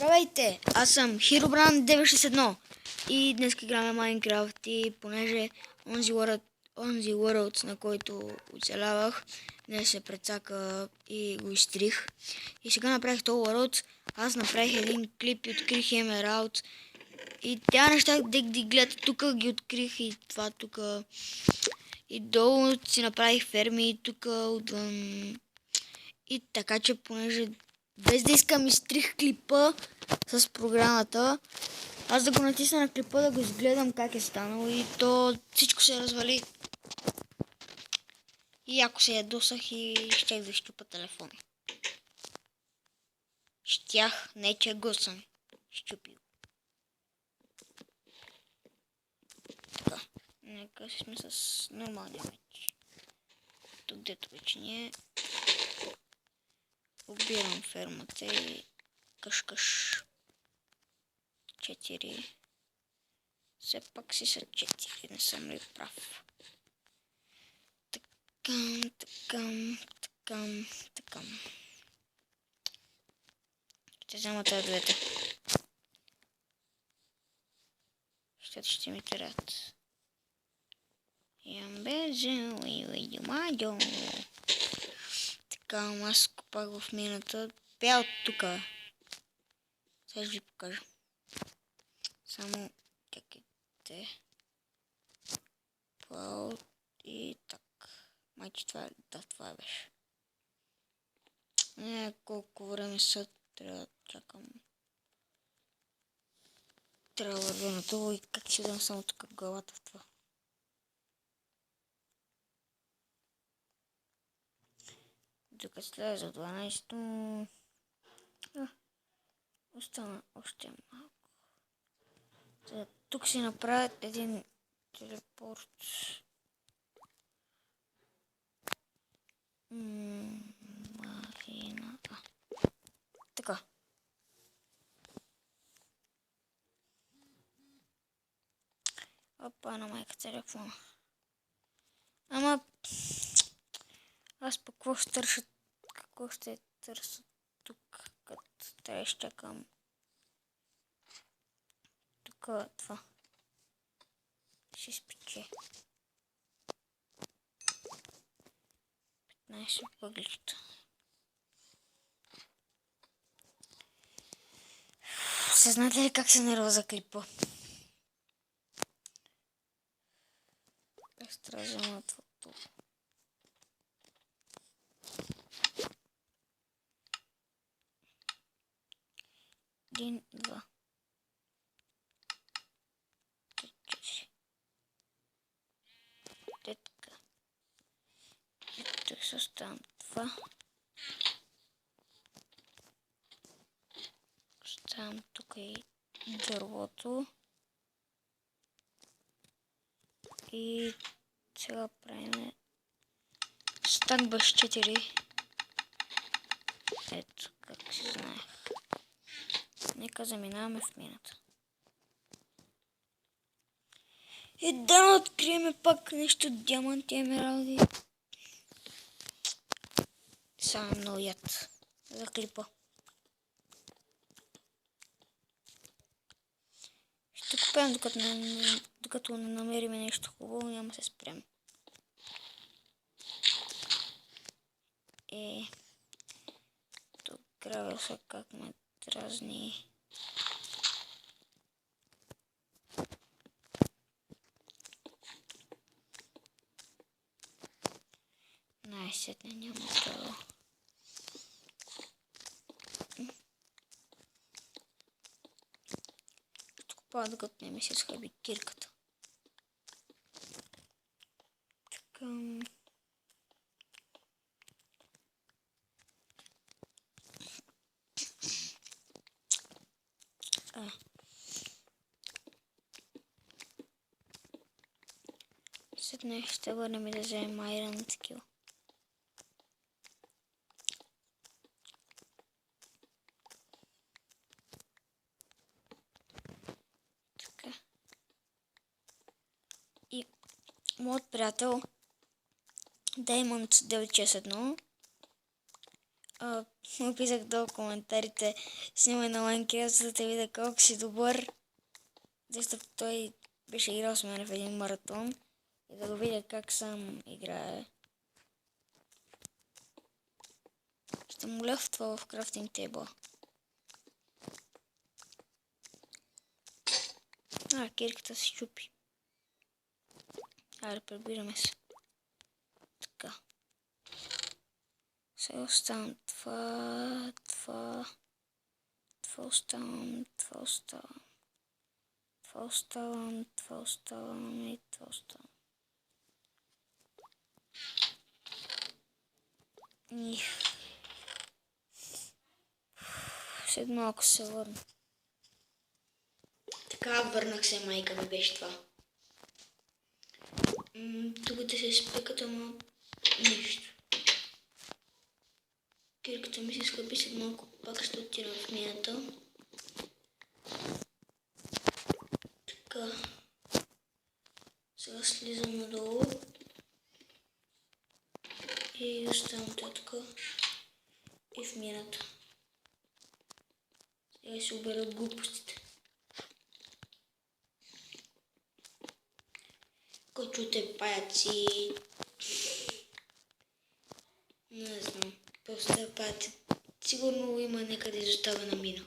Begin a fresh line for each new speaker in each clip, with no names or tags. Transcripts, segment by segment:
Здравейте, аз съм Хиробран 961 и днес играме Майнкрафт и понеже онзи World, на който оцелявах, днес се прецака и го изтрих. И сега направих този World, аз направих един клип и открих Емералд. И тя неща, да ги гледате, тук ги открих и това тук. И долу си направих ферми и тук отвън. И така че понеже без да искам изтрих клипа с програмата, аз да го натисна на клипа да го изгледам как е станало и то всичко се развали. И ако се ядосах и щях да щупа телефона. Щях, не че го съм щупил. Така, нека си сме с нормалния меч. Тук дето вече не е. Обирам фермата и къш-къш. 4. Все пак си са 4, не съм ли прав? Такам. Ще взема тези двете. Ще ми трябват. Ямбезо и юмадо. Така, аз копах в мината. Бя от тука. Сега ще ви покажа. Само чакайте. Плаут и так. Майче това беше. Колко време са трябва да чакам. Трябва да вървя на това и как си дам само тук главата в това. Докато слезе за 12, остана още малко. Тук си направят един телепорт. Марина. Така. Опа, на майка телефона. Ама аз пък какво ще търся тук, като трябва да изчакам. Тук това. Ще спече. 15 въглища. Съзнате ли как се нерва за клипа? Аз трябва да взема това. 1, 2. 4. Така. Тук се оставам това. Оставам тук и дървото. И сега правим стак без 4. Ето, как си знаех. Нека заминаваме в мината. И да открием пак нещо диаманти, емералди. Само много яд за клипа. Ще купим докато не намерим нещо хубаво, няма се спрем. Тук гравя се как ме дразни. Най-сетне няма това. Ще купава докато не ми се схаби кирката. Така. Сетне ще върнем и да вземем айрон такива. Така. И моят приятел Diamond 961 Му писах долу коментарите, снимай на Minecraft, за да те видя колко си добър. Защото той беше играл с мен в един маратон. И да го видя как сам играе. Ще му лъфтва в крафтинг тейбъл. Кирката се чупи. Айде, прибираме се. Така. Сега оставам това оставам и това оставам. След малко се върна. Така, върнах се, майка ми беше това. Тук да се спекат, ама нищо. Кирката ми се скъпи, след малко пак ще отирам в мината. Така. Сега слизам надолу. И оставам така. И в мината. Сега се обера от глупостите. Кочуте паяци. Не знам. Просто паяци. Сигурно има някъде изоставена мина.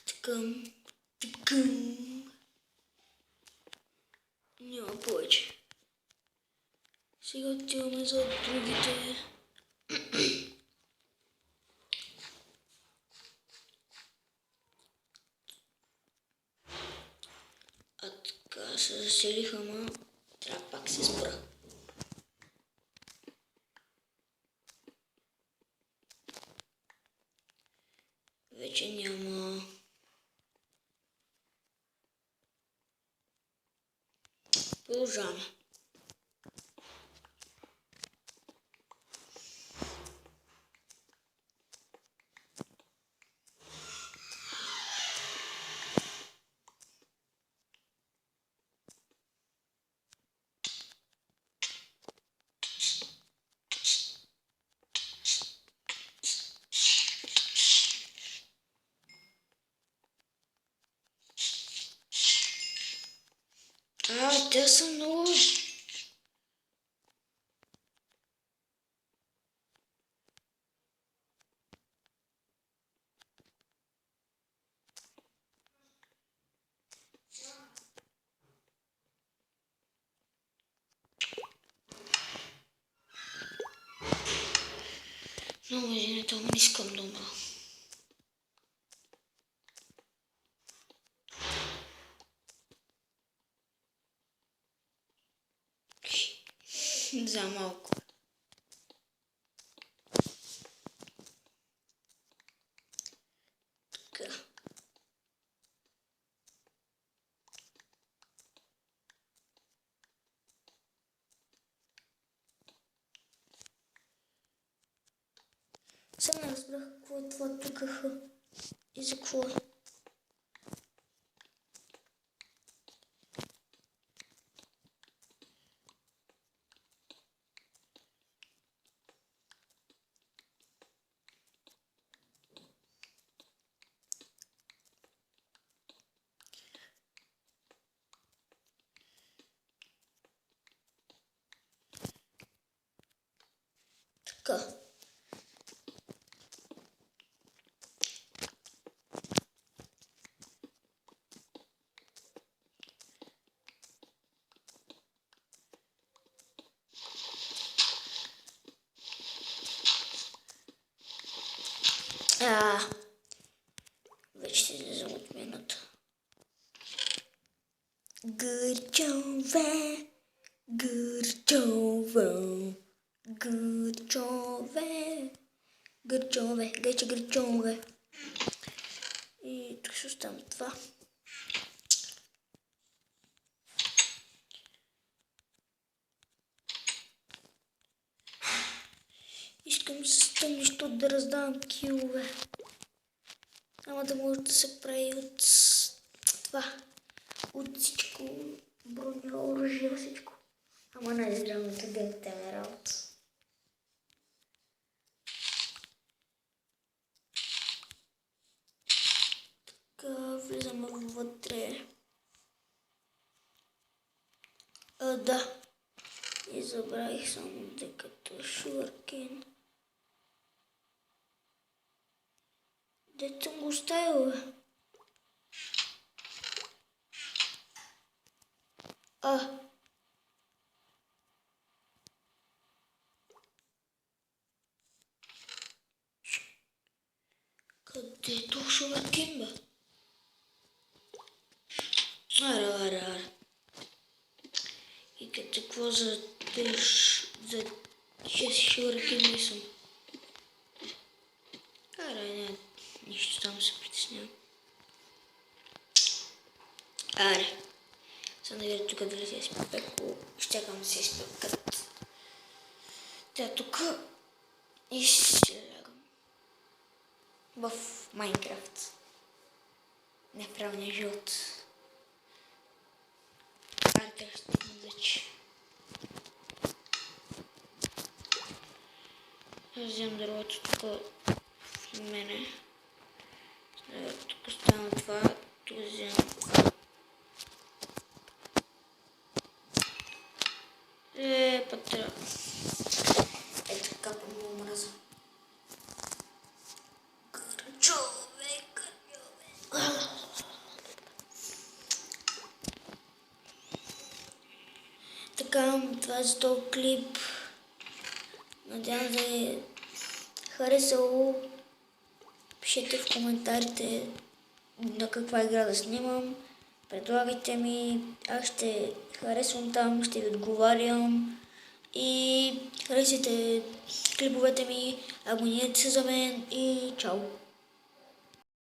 Тъкъм. Няма повече. Сега отиваме за другите. Така се заселиха, ама трябва пак се спра. Вече няма. Продължаваме. Те са много. Много извинете, ама не искам да умра. За малко. Така. Сега не разбрах какво е това ТКХ и за какво е. Така. Вече се излизам от мината. Гърчове, гърчове, гърчове, гърчове, гърче гърчове. И тук ще оставам това. Искам с тъмнищо да раздавам килове. Ама да може да се прави от това. От всичко. Броня, оръжие, всичко. Ама най-здравното да имате работа. влизаме вътре. Да. И забравих само декато Sugarcane. Дето съм го оставил, бе. Къде е то Sugarcane, бе? Аре. И какво за 6 Sugarcane не съм. Не, нищо там се притеснявам. Сега да видя тук дали се е изпекло. Изчакам да се изпекат. Тя тук и ще лягам. В Майнкрафт. Не в правния живот. Трябва ще стигна вече. Вземам дървото тук в мене. Тук остана това. Тук вземам. Пътра. Така по-много мраза. Кърчове. Така, това е за този клип. Надявам да е харесало. Пишете в коментарите на каква игра да снимам. Предлагайте ми, аз ще харесвам там, ще ви отговарям. И харесайте клиповете ми, абонирайте се за мен и чао!